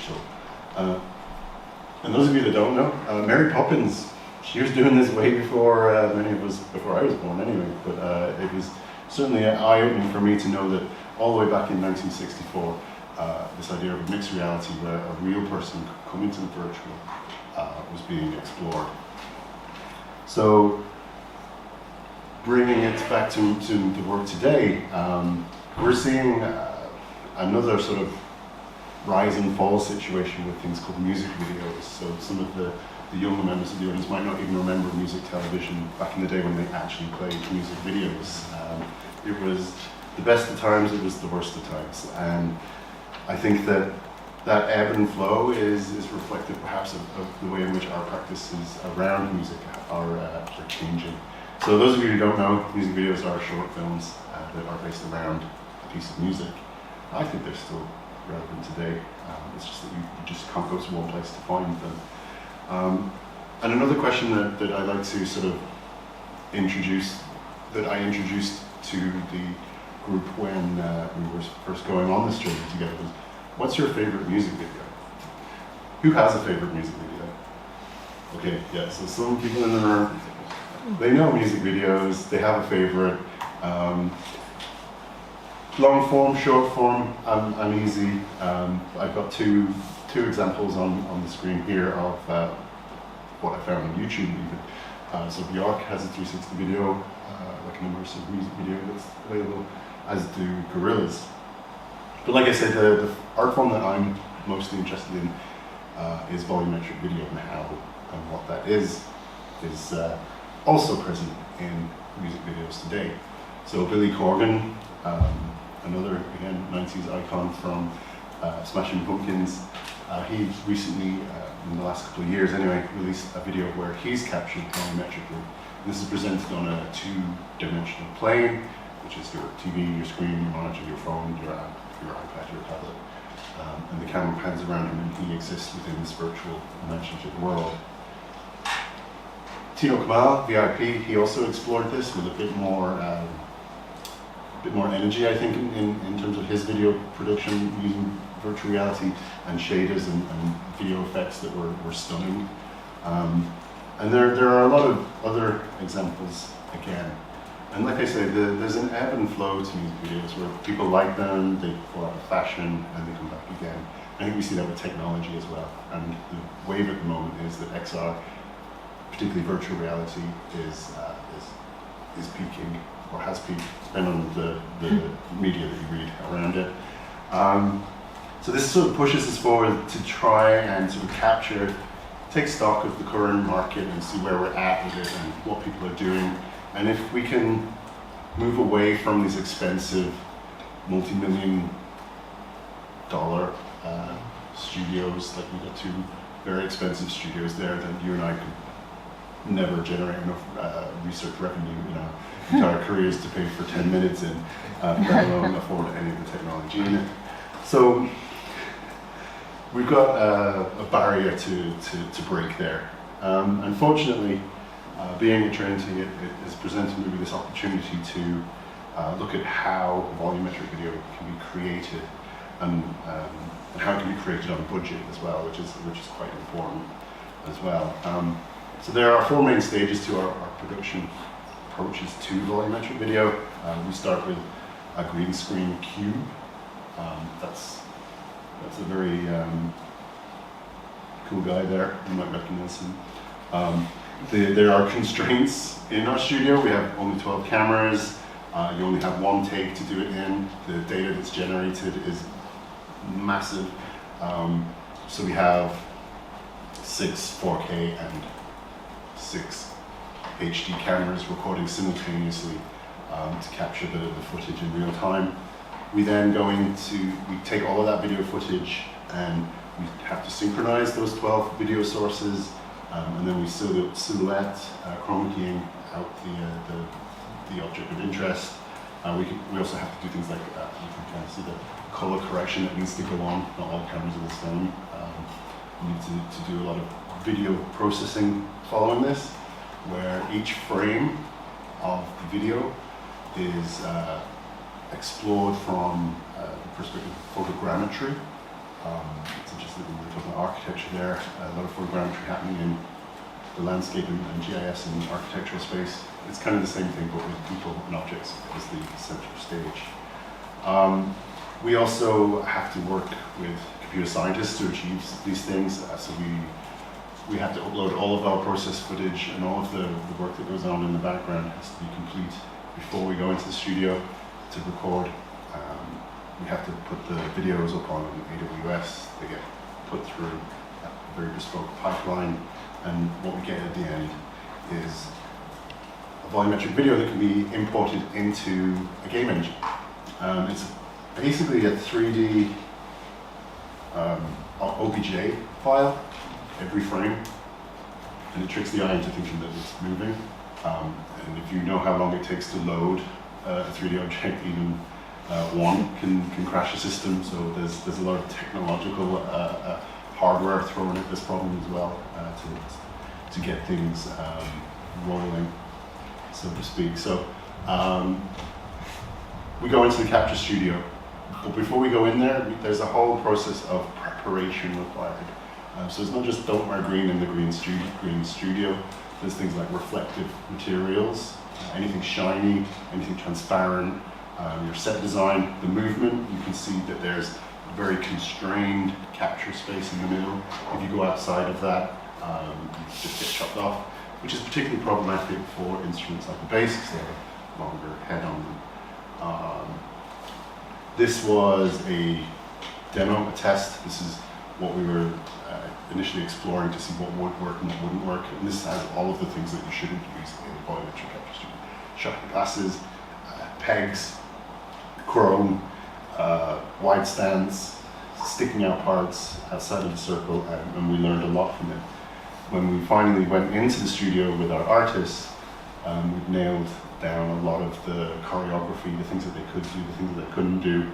digital. And those of you that don't know, Mary Poppins, she was doing this way before many of us, before I was born anyway, but it was certainly eye-opening for me to know that all the way back in 1964, this idea of mixed reality where a real person could come into the virtual was being explored. So, bringing it back to the work today, we're seeing another sort of rise and fall situation with things called music videos. So some of the younger members of the audience might not even remember music television back in the day when they actually played music videos. It was the best of times, it was the worst of times. And I think that ebb and flow is reflective perhaps of the way in which our practices around music are changing. So those of you who don't know, music videos are short films that are based around a piece of music. I think they're still relevant today. It's just that you just can't go to one place to find them. And another question that I'd like to sort of introduce, that I introduced to the group when we were first going on this journey together was, what's your favorite music video? Who has a favorite music video? Okay, yeah, so some people in the room, they know music videos, they have a favorite. Long form, short form, I'm easy. I've got two examples on the screen here of what I found on YouTube even. So Bjork has a 360 video, like an immersive music video that's available, as do Gorillaz. But like I said, the art form that I'm mostly interested in is volumetric video, and how and what that is also present in music videos today. So Billy Corgan, another, again, 90s icon from Smashing Pumpkins, he recently, in the last couple of years anyway, released a video where he's captured volumetrically. This is presented on a two-dimensional plane, which is your TV, your screen, your monitor, your phone, your iPad, your tablet. And the camera pans around him and he exists within this virtual imaginative world. Tino Kamal, VIP, he also explored this with a bit more energy, I think, in terms of his video production using virtual reality and shaders and video effects that were stunning. And there are a lot of other examples again. And like I say, there's an ebb and flow to music videos where people like them, they fall out of fashion, and they come back again. I think we see that with technology as well. And the wave at the moment is that XR, particularly virtual reality, is peaking, or has peaked, depending on the media that you read around it. So this sort of pushes us forward to try and sort of take stock of the current market and see where we're at with it and what people are doing. And if we can move away from these expensive, multi-million dollar studios, like we've got two very expensive studios there that you and I could never generate enough research revenue in our entire careers to pay for 10 minutes in, let alone afford any of the technology in it. So we've got a barrier to break there. Unfortunately, being a Trinity, it has presented me with this opportunity to look at how volumetric video can be created and how it can be created on a budget as well, which is quite important as well. So there are four main stages to our production approaches to volumetric video. We start with a green screen cube. That's a very cool guy there. You might recognize him. There are constraints in our studio. We have only 12 cameras. You only have one take to do it in. The data that's generated is massive. So we have 6 4K and 6 HD cameras recording simultaneously to capture the footage in real time. We then we take all of that video footage and we have to synchronize those 12 video sources, and then we silhouette, chroma keying out the object of interest. We also have to do things like, you can kind of see the color correction that needs to go on. Not all cameras are the same. We need to do a lot of video processing following this, where each frame of the video is explored from the perspective of photogrammetry. It's interesting architecture there, a lot of photogrammetry happening in the landscape and GIS and architectural space. It's kind of the same thing, but with people and objects as the central stage. We also have to work with computer scientists to achieve these things. So we have to upload all of our process footage, and all of the work that goes on in the background has to be complete before we go into the studio to record. We have to put the videos up on AWS. They get put through a very bespoke pipeline, and what we get at the end is a volumetric video that can be imported into a game engine. It's basically a 3D OBJ file, every frame, and it tricks the eye into thinking that it's moving. And if you know how long it takes to load a 3D object, even one can crash a system. So there's a lot of technological hardware thrown at this problem as well to get things rolling, so to speak. So we go into the capture studio, but before we go in there, there's a whole process of preparation required. So it's not just don't wear green in the green studio. There's things like reflective materials, anything shiny, anything transparent, your set design, the movement. You can see that there's a very constrained capture space in the middle. If you go outside of that, you just get chopped off, which is particularly problematic for instruments like the bass because they have a longer head on them. This was a demo, a test. This is what we were initially exploring to see what would work and what wouldn't work. And this has all of the things that you shouldn't use in a volumetric capture studio. Shocking glasses, pegs, chrome, wide stands, sticking out parts outside of the circle, and we learned a lot from it. When we finally went into the studio with our artists, we've nailed down a lot of the choreography, the things that they could do, the things that they couldn't do.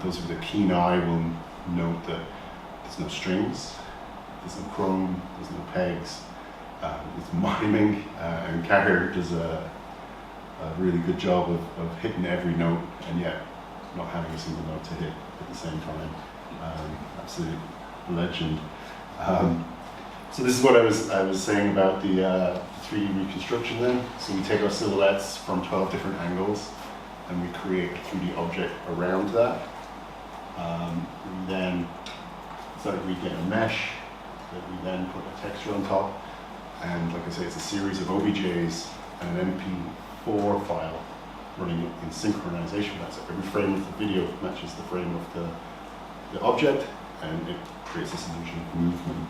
Those with a keen eye will note that there's no strings, there's no chrome, there's no pegs, it's miming, and Cahir does a really good job of hitting every note and yet not having a single note to hit at the same time. Absolute legend. So this is what I was saying about the 3D reconstruction then. So we take our silhouettes from 12 different angles and we create a 3D object around that. We then we get a mesh that we then put a texture on top, and like I say, it's a series of OBJs and an MP4 file running in synchronization with that. So every frame of the video matches the frame of the object, and it creates this illusion of movement.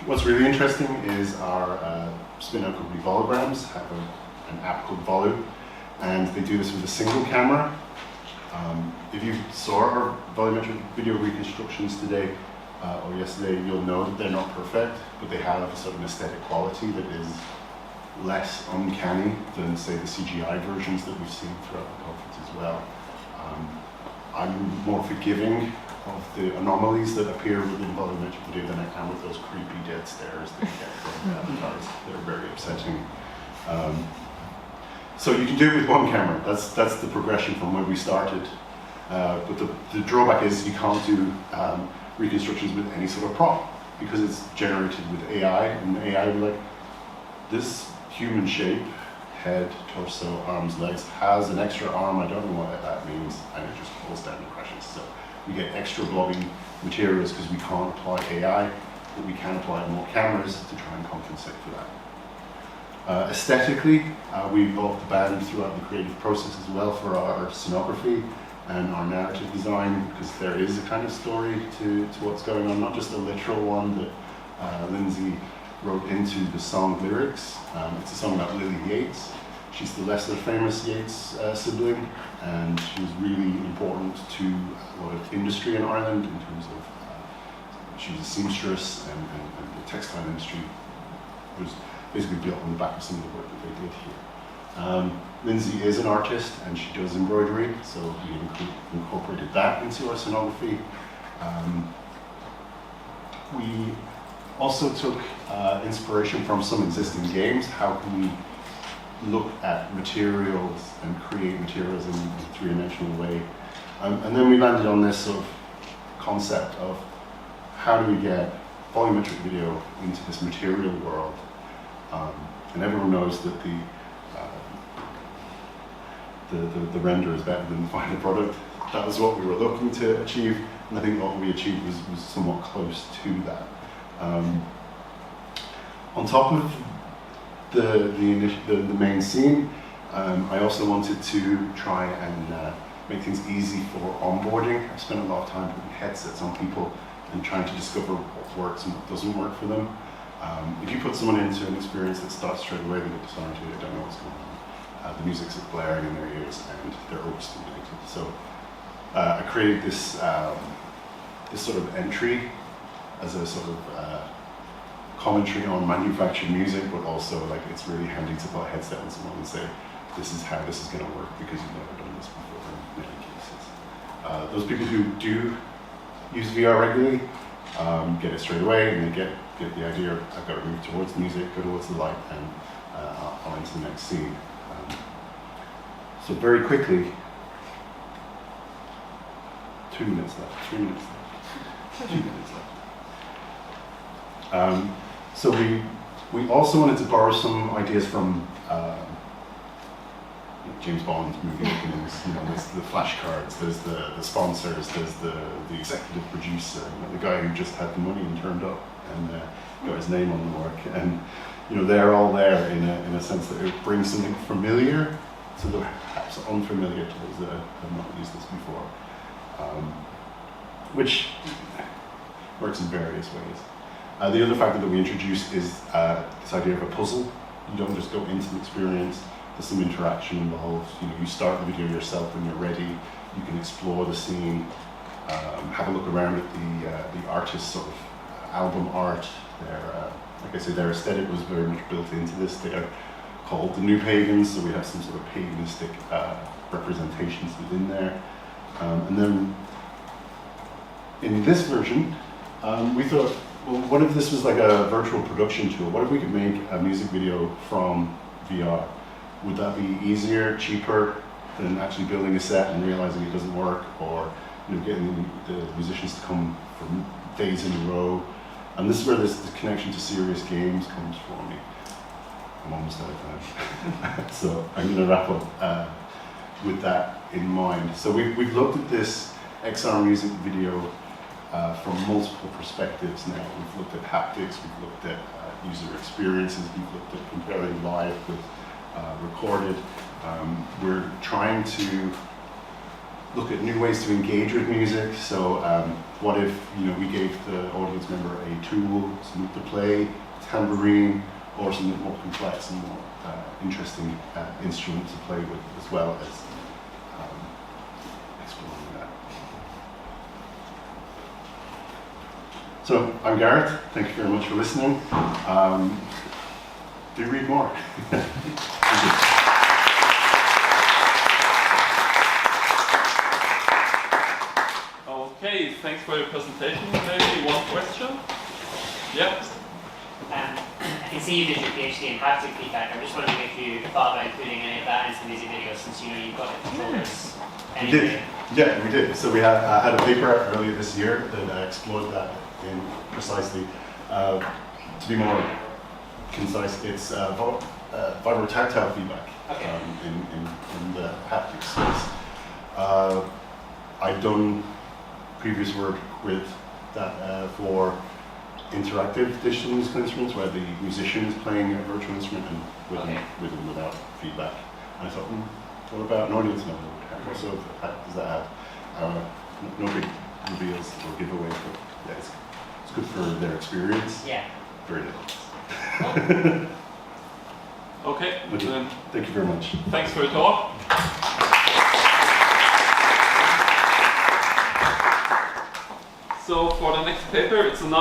What's really interesting is our spin-out company Volograms have an app called Volu, and they do this with a single camera. If you saw our volumetric video reconstructions today or yesterday, you'll know that they're not perfect, but they have a certain aesthetic quality that is less uncanny than, say, the CGI versions that we've seen throughout the conference as well. I'm more forgiving of the anomalies that appear within volumetric video than I am with those creepy dead stares that you get from avatars. They're very upsetting. So you can do it with one camera. That's the progression from where we started. But the drawback is you can't do reconstructions with any sort of prop because it's generated with AI, and AI will be like, this human shape, head, torso, arms, legs, has an extra arm, I don't know what that means, and it just falls down and crashes. So we get extra blobby materials because we can't apply AI, but we can apply more cameras to try and compensate for that. Aesthetically, we evolved the band throughout the creative process as well for our scenography and our narrative design, because there is a kind of story to what's going on, not just a literal one that Lindsay wrote into the song lyrics. It's a song about Lily Yates. She's the lesser famous Yates sibling, and she was really important to a lot of industry in Ireland in terms of, she was a seamstress, and the textile industry was basically built on the back of some of the work that they did here. Lindsay is an artist and she does embroidery, so we incorporated that into our scenography. We also took inspiration from some existing games. How can we look at materials and create materials in a three-dimensional way? And then we landed on this sort of concept of how do we get volumetric video into this material world? And everyone knows that the render is better than the final product. That was what we were looking to achieve, and I think what we achieved was somewhat close to that. On top of the main scene, I also wanted to try and make things easy for onboarding. I spent a lot of time putting headsets on people and trying to discover what works and what doesn't work for them. If you put someone into an experience that starts straight away, they get disoriented, they don't know what's going on. The music's blaring in their ears and they're overstimulated. So I created this this sort of entry as a sort of commentary on manufactured music, but also like it's really handy to put a headset on someone and say, this is how this is going to work because you've never done this before in many cases. Those people who do use VR regularly get it straight away, and they get the idea of I've got to move towards the music, go towards the light, and I'll into the next scene. So very quickly, 2 minutes left, 3 minutes left, 2 minutes left. So we also wanted to borrow some ideas from James Bond movie openings. You know, there's the flashcards, there's the sponsors, there's the executive producer, the guy who just had the money and turned up and got his name on the work. And you know, they're all there in a sense that it brings something familiar to the perhaps unfamiliar to those that have not used this before, which works in various ways. The other factor that we introduced is this idea of a puzzle. You don't just go into the experience, there's some interaction involved. You know, you start the video yourself when you're ready, you can explore the scene, have a look around at the artist's sort of album art. Like I said, their aesthetic was very much built into this. They are called the New Pagans, so we have some sort of paganistic representations within there. And then in this version, we thought, well, what if this was like a virtual production tool? What if we could make a music video from VR? Would that be easier, cheaper than actually building a set and realizing it doesn't work, or you know, getting the musicians to come for days in a row? And this is where this connection to serious games comes for me. I'm almost out of time. So I'm going to wrap up with that in mind. So we've looked at this XR music video from multiple perspectives now. We've looked at haptics, we've looked at user experiences, we've looked at comparing live with recorded. We're trying to look at new ways to engage with music. So what if we gave the audience member a tool, something to play, tambourine, or something more complex and more interesting instrument to play with, as well as exploring that. So I'm Gareth, thank you very much for listening. Do read more. Thank you. Okay, thanks for your presentation. Maybe one question? Yeah. I can see you did your PhD in haptic feedback. I'm just wondering if you thought about including any of that into music videos, since you've got the controllers. We did. Yeah, we did. So we had a paper out earlier this year that explored that in precisely. To be more concise, it's vibrotactile feedback. Okay. In the haptic space. I've done previous work with that for interactive digital musical instruments, where the musician is playing a virtual instrument and with and without feedback. And I thought, what about an audience member? What sort of impact does that have? No big reveals or giveaways, but yeah, it's good for their experience. Yeah. Very little. Okay. Thank you very much. Thanks for your talk. So for the next paper, it's a